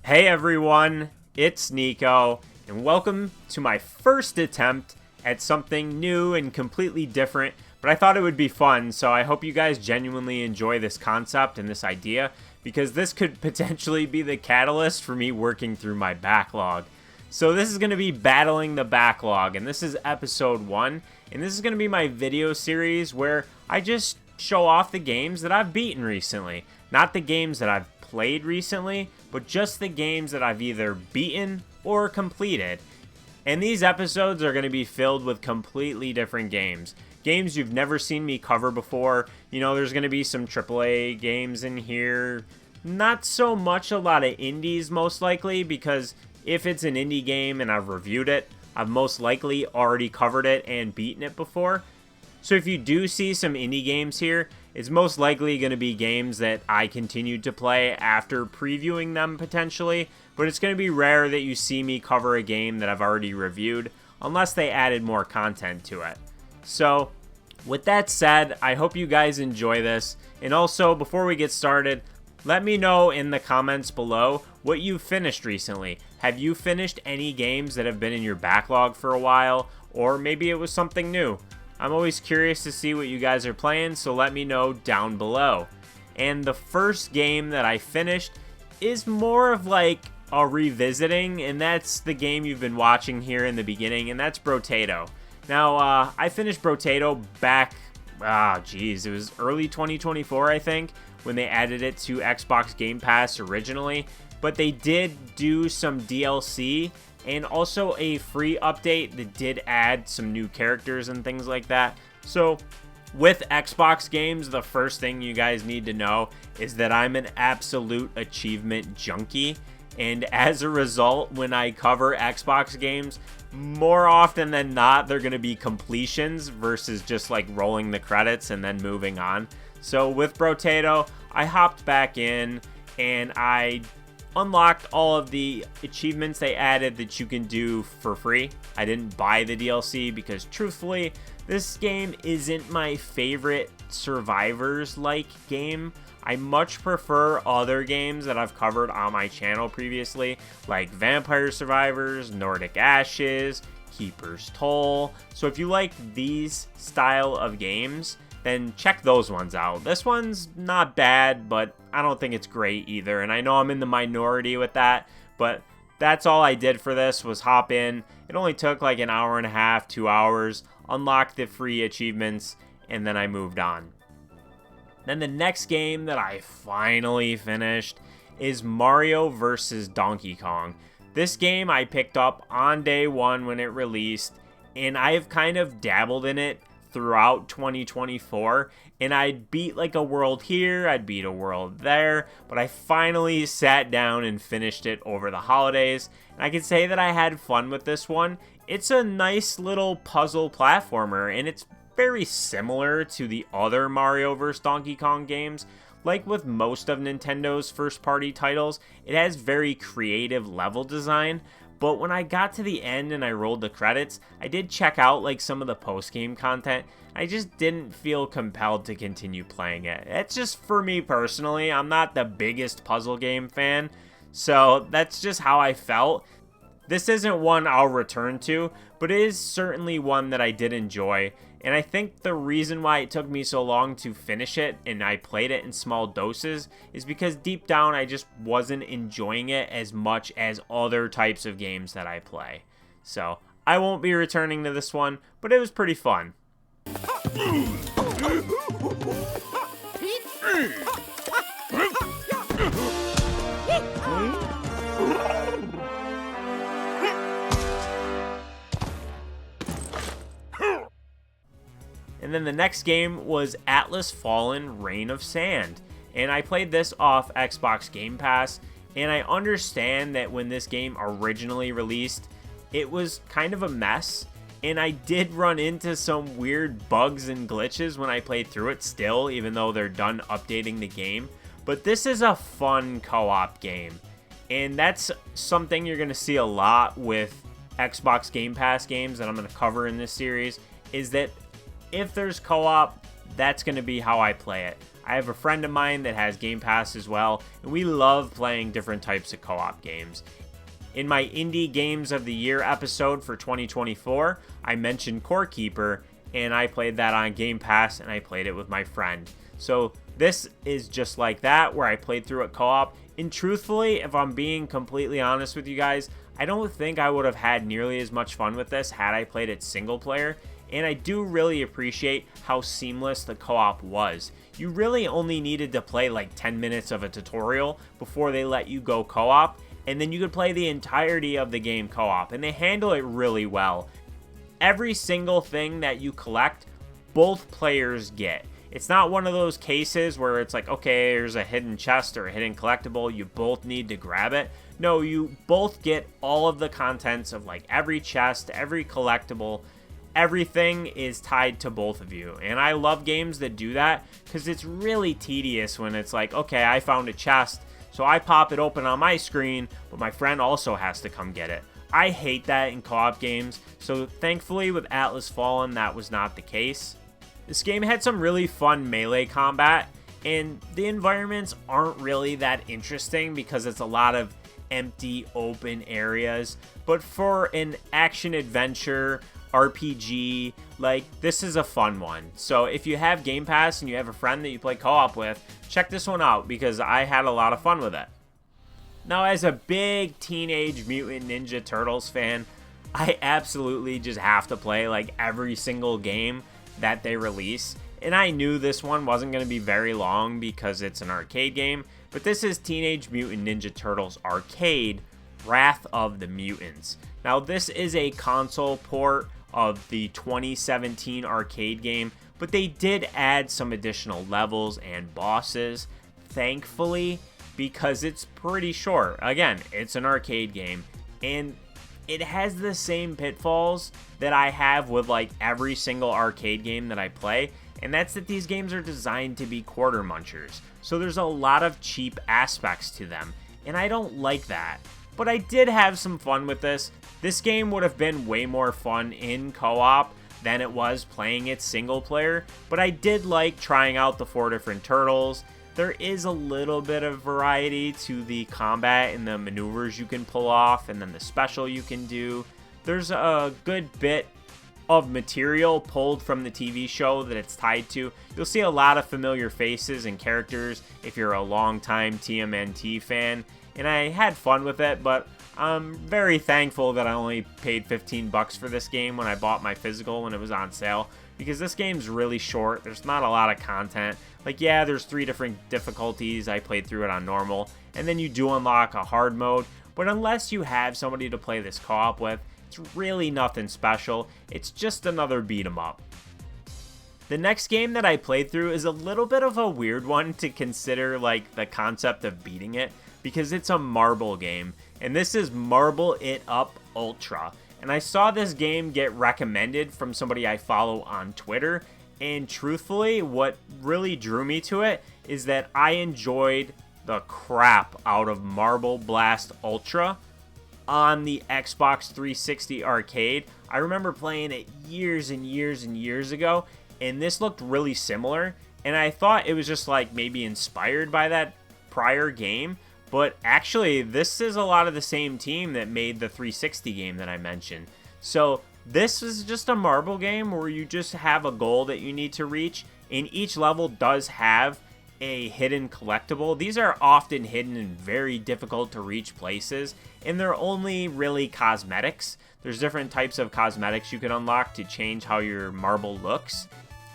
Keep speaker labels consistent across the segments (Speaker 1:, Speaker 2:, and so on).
Speaker 1: Hey everyone, it's Nico, and welcome to my first attempt at something new and completely different, but I thought it would be fun, so I hope you guys genuinely enjoy this concept and this idea, because this could potentially be the catalyst for me working through my backlog. So this is going to be Battling the Backlog, and this is episode 1, and this is going to be my video series where I just show off the games that I've beaten recently, not the games that I've played recently, but just the games that I've either beaten or completed. And these episodes are going to be filled with completely different games. Games you've never seen me cover before. You know, there's going to be some AAA games in here. Not so much a lot of indies, most likely, because if it's an indie game and I've reviewed it, I've most likely already covered it and beaten it before. So if you do see some indie games here, it's most likely going to be games that I continued to play after previewing them potentially, but it's going to be rare that you see me cover a game that I've already reviewed, unless they added more content to it. So with that said, I hope you guys enjoy this, and also before we get started, let me know in the comments below what you've finished recently. Have you finished any games that have been in your backlog for a while, or maybe it was something new? I'm always curious to see what you guys are playing, so let me know down below. And the first game that I finished is more of like a revisiting, and that's the game you've been watching here in the beginning, and that's Brotato. Now, I finished Brotato back, it was early 2024, I think, when they added it to Xbox Game Pass originally, but they did do some DLC and also a free update that did add some new characters and things like that. So with Xbox games, the first thing you guys need to know is that I'm an absolute achievement junkie. And as a result, when I cover Xbox games, more often than not, they're going to be completions versus just like rolling the credits and then moving on. So with Brotato, I hopped back in and I unlocked all of the achievements they added that you can do for free. I didn't buy the DLC because truthfully, this game isn't my favorite Survivors-like game. I much prefer other games that I've covered on my channel previously, like Vampire Survivors, Nordic Ashes, Keeper's Toll. So if you like these style of games, then check those ones out. This one's not bad, but I don't think it's great either. And I know I'm in the minority with that, but that's all I did for this was hop in. It only took like an hour and a half, 2 hours, unlock the free achievements, and then I moved on. Then the next game that I finally finished is Mario vs. Donkey Kong. This game I picked up on day one when it released, and I've kind of dabbled in it throughout 2024, and I'd beat like a world here, I'd beat a world there, but I finally sat down and finished it over the holidays, and I can say that I had fun with this one. It's a nice little puzzle platformer, and it's very similar to the other Mario vs. Donkey Kong games. Like with most of Nintendo's first-party titles, it has very creative level design, but when I got to the end and I rolled the credits, I did check out like some of the post-game content. I just didn't feel compelled to continue playing it. It's just for me personally. I'm not the biggest puzzle game fan, so that's just how I felt. This isn't one I'll return to, but it is certainly one that I did enjoy. And I think the reason why it took me so long to finish it and I played it in small doses is because deep down I just wasn't enjoying it as much as other types of games that I play. So I won't be returning to this one, but it was pretty fun. And then the next game was Atlas Fallen Reign of Sand. And I played this off Xbox Game Pass. And I understand that when this game originally released, it was kind of a mess. And I did run into some weird bugs and glitches when I played through it still, even though they're done updating the game. But this is a fun co-op game. And that's something you're going to see a lot with Xbox Game Pass games that I'm going to cover in this series, is that if there's co-op, that's going to be how I play it. I have a friend of mine that has Game Pass as well, and we love playing different types of co-op games. In my Indie Games of the Year episode for 2024, I mentioned Core Keeper, and I played that on Game Pass, and I played it with my friend. So this is just like that, where I played through it co-op. And truthfully, if I'm being completely honest with you guys, I don't think I would have had nearly as much fun with this had I played it single player. And I do really appreciate how seamless the co-op was. You really only needed to play like 10 minutes of a tutorial before they let you go co-op, and then you could play the entirety of the game co-op, and they handle it really well. Every single thing that you collect, both players get. It's not one of those cases where it's like, okay, there's a hidden chest or a hidden collectible, you both need to grab it. No, you both get all of the contents of like every chest, every collectible. Everything is tied to both of you. And I love games that do that, because it's really tedious when it's like, okay, I found a chest, so I pop it open on my screen, but my friend also has to come get it. I hate that in co-op games, so thankfully with Atlas Fallen that was not the case. This game had some really fun melee combat, and the environments aren't really that interesting because it's a lot of empty open areas, but for an action adventure RPG, like, this is a fun one. So if you have Game Pass and you have a friend that you play co-op with, check this one out, because I had a lot of fun with it. Now, as a big Teenage Mutant Ninja Turtles fan, I absolutely just have to play like every single game that they release. And I knew this one wasn't going to be very long because it's an arcade game, but this is Teenage Mutant Ninja Turtles Arcade: Wrath of the Mutants. Now, this is a console port of the 2017 arcade game, but they did add some additional levels and bosses, thankfully, because it's pretty short. Again, it's an arcade game, and it has the same pitfalls that I have with like every single arcade game that I play, and that's that these games are designed to be quarter munchers. So there's a lot of cheap aspects to them, and I don't like that. But I did have some fun with this. This game would have been way more fun in co-op than it was playing it single player, but I did like trying out the 4 different turtles. There is a little bit of variety to the combat and the maneuvers you can pull off, and then the special you can do. There's a good bit of material pulled from the TV show that it's tied to. You'll see a lot of familiar faces and characters if you're a longtime TMNT fan, and I had fun with it, but I'm very thankful that I only paid $15 for this game when I bought my physical when it was on sale, because this game's really short. There's not a lot of content. Like, yeah, there's 3 different difficulties. I played through it on normal, and then you do unlock a hard mode, but unless you have somebody to play this co-op with, it's really nothing special. It's just another beat 'em up. The next game that I played through is a little bit of a weird one to consider, like, the concept of beating it, because it's a marble game, and this is Marble It Up Ultra. And I saw this game get recommended from somebody I follow on Twitter, and truthfully, what really drew me to it is that I enjoyed the crap out of Marble Blast Ultra on the Xbox 360 arcade. I remember playing it years and years and years ago, and this looked really similar, and I thought it was just like maybe inspired by that prior game. But actually, this is a lot of the same team that made the 360 game that I mentioned. So this is just a marble game where you just have a goal that you need to reach, and each level does have a hidden collectible. These are often hidden in very difficult to reach places, and they're only really cosmetics. There's different types of cosmetics you can unlock to change how your marble looks.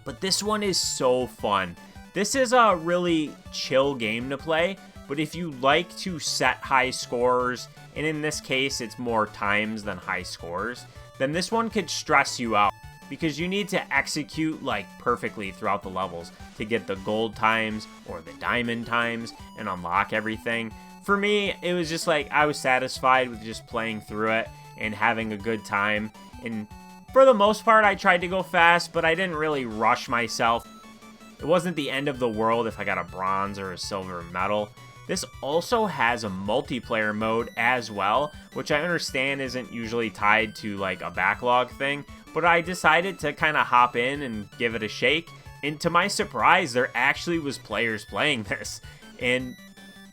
Speaker 1: But this one is so fun. This is a really chill game to play. But if you like to set high scores, and in this case it's more times than high scores, then this one could stress you out, because you need to execute like perfectly throughout the levels to get the gold times or the diamond times and unlock everything. For me, it was just like I was satisfied with just playing through it and having a good time, and for the most part I tried to go fast, but I didn't really rush myself. It wasn't the end of the world if I got a bronze or a silver medal. This also has a multiplayer mode as well, which I understand isn't usually tied to like a backlog thing, but I decided to kind of hop in and give it a shake, And to my surprise, there actually was players playing this. And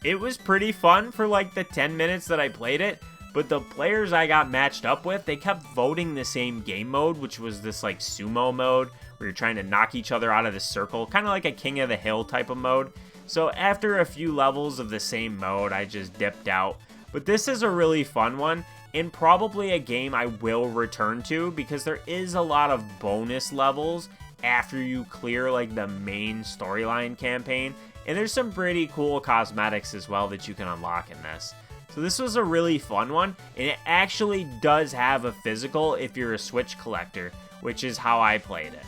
Speaker 1: it was pretty fun for like the 10 minutes that I played it. But the players I got matched up with, they kept voting the same game mode, which was this like sumo mode where you're trying to knock each other out of the circle, kind of like a King of the Hill type of mode. So after a few levels of the same mode, I just dipped out. But this is a really fun one, and probably a game I will return to because there is a lot of bonus levels after you clear like the main storyline campaign. And there's some pretty cool cosmetics as well that you can unlock in this. So this was a really fun one, and it actually does have a physical if you're a Switch collector, which is how I played it.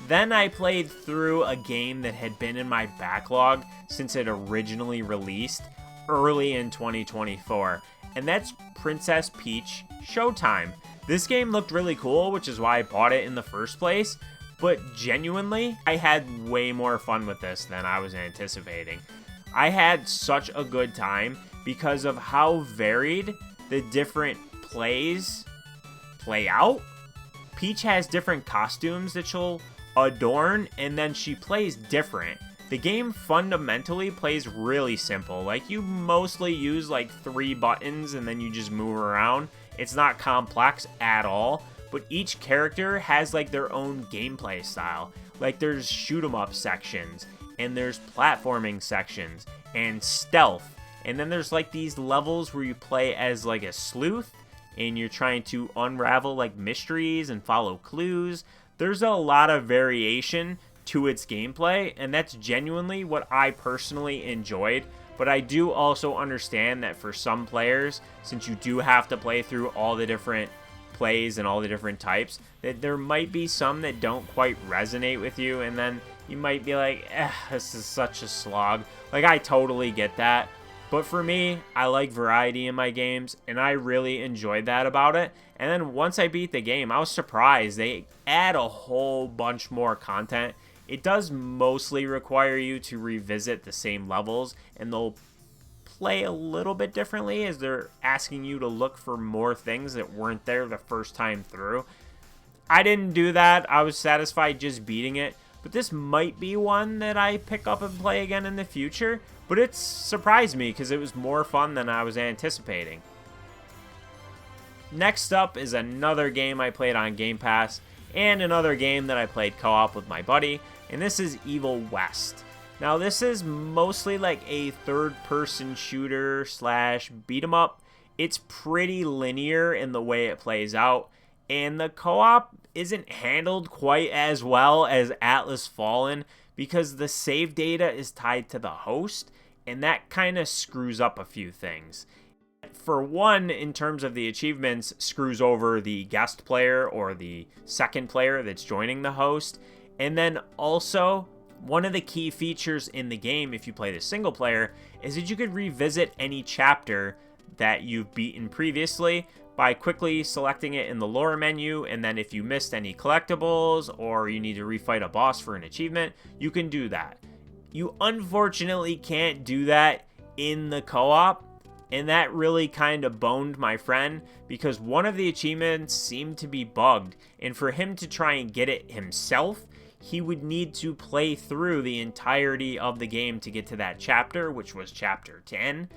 Speaker 1: Then I played through a game that had been in my backlog since it originally released early in 2024, and that's Princess Peach Showtime. This game looked really cool, which is why I bought it in the first place, but genuinely, I had way more fun with this than I was anticipating. I had such a good time because of how varied the different plays play out. Peach has different costumes that she'll adorn, and then she plays different. The game fundamentally plays really simple. Like, you mostly use like 3 buttons and then you just move around. It's not complex at all, but each character has like their own gameplay style. Like, there's shoot 'em up sections, and there's platforming sections, and stealth. And then there's like these levels where you play as like a sleuth and you're trying to unravel like mysteries and follow clues. There's a lot of variation to its gameplay, and that's genuinely what I personally enjoyed. But I do also understand that for some players, since you do have to play through all the different plays and all the different types, that there might be some that don't quite resonate with you, and then you might be like, this is such a slog. Like, I totally get that. But for me, I like variety in my games, and I really enjoyed that about it. And then once I beat the game, I was surprised. They add a whole bunch more content. It does mostly require you to revisit the same levels, and they'll play a little bit differently as they're asking you to look for more things that weren't there the first time through. I didn't do that. I was satisfied just beating it. But this might be one that I pick up and play again in the future. But it surprised me because it was more fun than I was anticipating. Next up is another game I played on Game Pass, and another game that I played co-op with my buddy, and this is Evil West. Now, this is mostly like a third-person shooter slash beat-em-up. It's pretty linear in the way it plays out, and the co-op isn't handled quite as well as Atlas Fallen because the save data is tied to the host, and that kind of screws up a few things. For one, in terms of the achievements, screws over the guest player or the second player that's joining the host. And then also, one of the key features in the game, if you play the single player, is that you could revisit any chapter that you've beaten previously by quickly selecting it in the lore menu, and then if you missed any collectibles or you need to refight a boss for an achievement, you can do that. You unfortunately can't do that in the co-op, and that really kind of boned my friend because one of the achievements seemed to be bugged, and for him to try and get it himself, he would need to play through the entirety of the game to get to that chapter, which was chapter 10.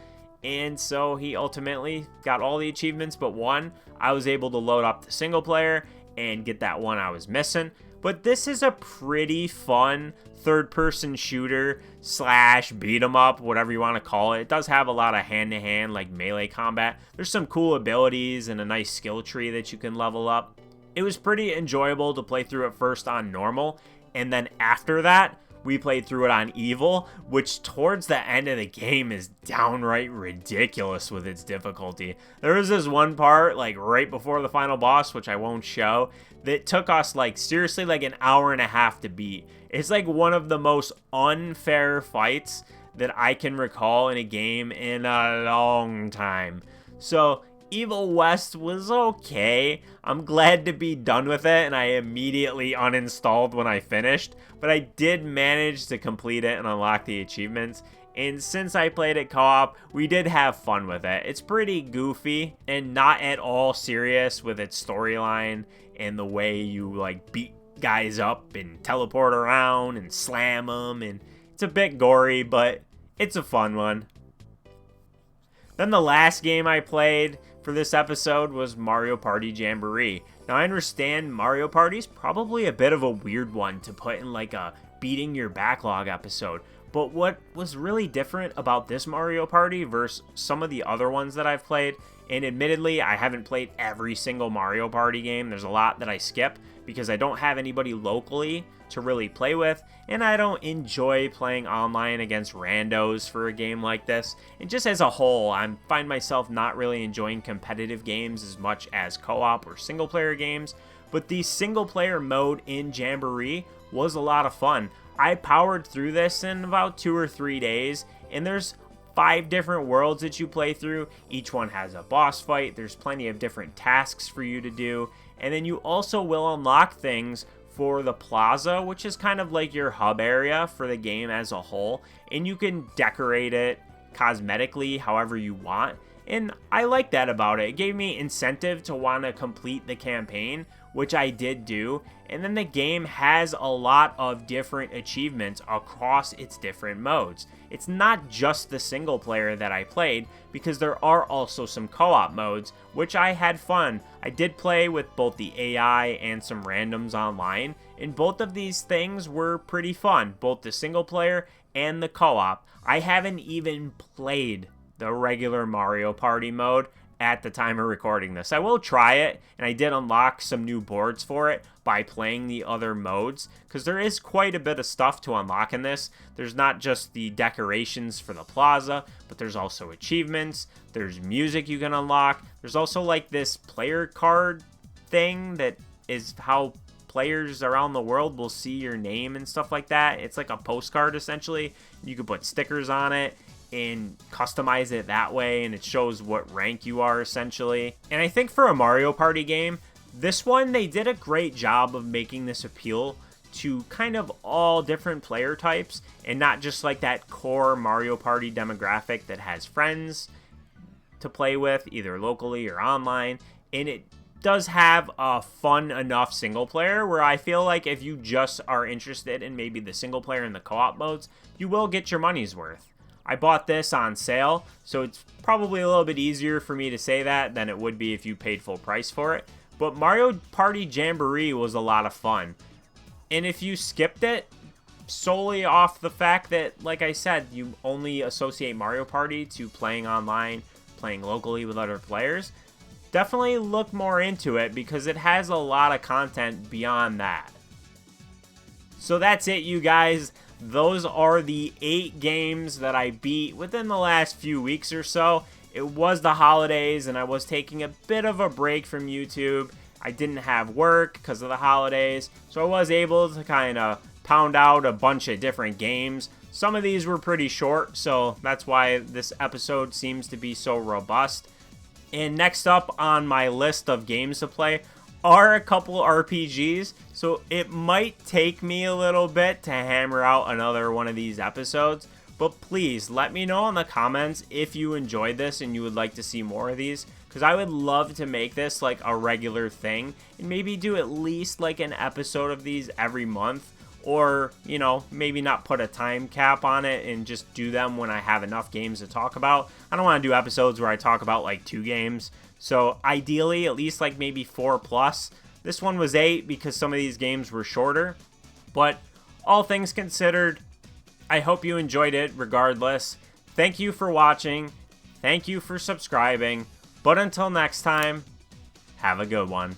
Speaker 1: And so he ultimately got all the achievements but one. I was able to load up the single player and get that one I was missing. But this is a pretty fun third-person shooter slash beat-em-up, whatever you want to call it. It does have a lot of hand-to-hand, like melee combat. There's some cool abilities and a nice skill tree that you can level up. It was pretty enjoyable to play through it first on normal, and then after that, we played through it on Evil, which towards the end of the game is downright ridiculous with its difficulty. There was this one part, like right before the final boss, which I won't show, that took us like seriously like an hour and a half to beat. It's like one of the most unfair fights that I can recall in a game in a long time. So Evil West was okay. I'm glad to be done with it, and I immediately uninstalled when I finished, but I did manage to complete it and unlock the achievements. And since I played it co-op, we did have fun with it. It's pretty goofy and not at all serious with its storyline and the way you like beat guys up and teleport around and slam them, and it's a bit gory, but it's a fun one. Then the last game I played for this episode was Mario Party Jamboree. Now I understand Mario Party's probably a bit of a weird one to put in like a beating your backlog episode, but what was really different about this Mario Party versus some of the other ones that I've played, and admittedly I haven't played every single Mario Party game, there's a lot that I skip because I don't have anybody locally to really play with, and I don't enjoy playing online against randos for a game like this. And just as a whole, I find myself not really enjoying competitive games as much as co-op or single player games, but the single player mode in Jamboree was a lot of fun. I powered through this in about 2 or 3 days, and there's 5 different worlds that you play through. Each one has a boss fight, there's plenty of different tasks for you to do, and then you also will unlock things for the plaza, which is kind of like your hub area for the game as a whole, and you can decorate it cosmetically however you want, and I like that about it. It gave me incentive to want to complete the campaign, which I did do, and then the game has a lot of different achievements across its different modes. It's not just the single player that I played, because there are also some co-op modes, which I had fun. I did play with both the AI and some randoms online, and both of these things were pretty fun, both the single player and the co-op. I haven't even played the regular Mario Party mode at the time of recording this. I will try it, and I did unlock some new boards for it by playing the other modes, because there is quite a bit of stuff to unlock in this. There's not just the decorations for the plaza, but there's also achievements, there's music you can unlock, there's also like this player card thing that is how players around the world will see your name and stuff like that. It's like a postcard essentially. You can put stickers on it and customize it that way, and it shows what rank you are essentially. And I think for a Mario Party game, this one, they did a great job of making this appeal to kind of all different player types, and not just like that core Mario Party demographic that has friends to play with either locally or online. And it does have a fun enough single player where I feel like if you just are interested in maybe the single player and the co-op modes, you will get your money's worth. I bought this on sale, so it's probably a little bit easier for me to say that than it would be if you paid full price for it. But Mario Party Jamboree was a lot of fun. And if you skipped it solely off the fact that, like I said, you only associate Mario Party to playing online, playing locally with other players, definitely look more into it because it has a lot of content beyond that. So that's it, you guys. Those are the 8 games that I beat within the last few weeks or so. It was the holidays, and I was taking a bit of a break from YouTube. I didn't have work because of the holidays, so I was able to kind of pound out a bunch of different games. Some of these were pretty short, so that's why this episode seems to be so robust. And next up on my list of games to play are a couple RPGs, so it might take me a little bit to hammer out another one of these episodes, but please let me know in the comments if you enjoyed this and you would like to see more of these, because I would love to make this like a regular thing and maybe do at least like an episode of these every month, or, you know, maybe not put a time cap on it and just do them when I have enough games to talk about. I don't want to do episodes where I talk about like 2 games. So ideally, at least like maybe 4 plus. This one was 8 because some of these games were shorter. But all things considered, I hope you enjoyed it regardless. Thank you for watching. Thank you for subscribing. But until next time, have a good one.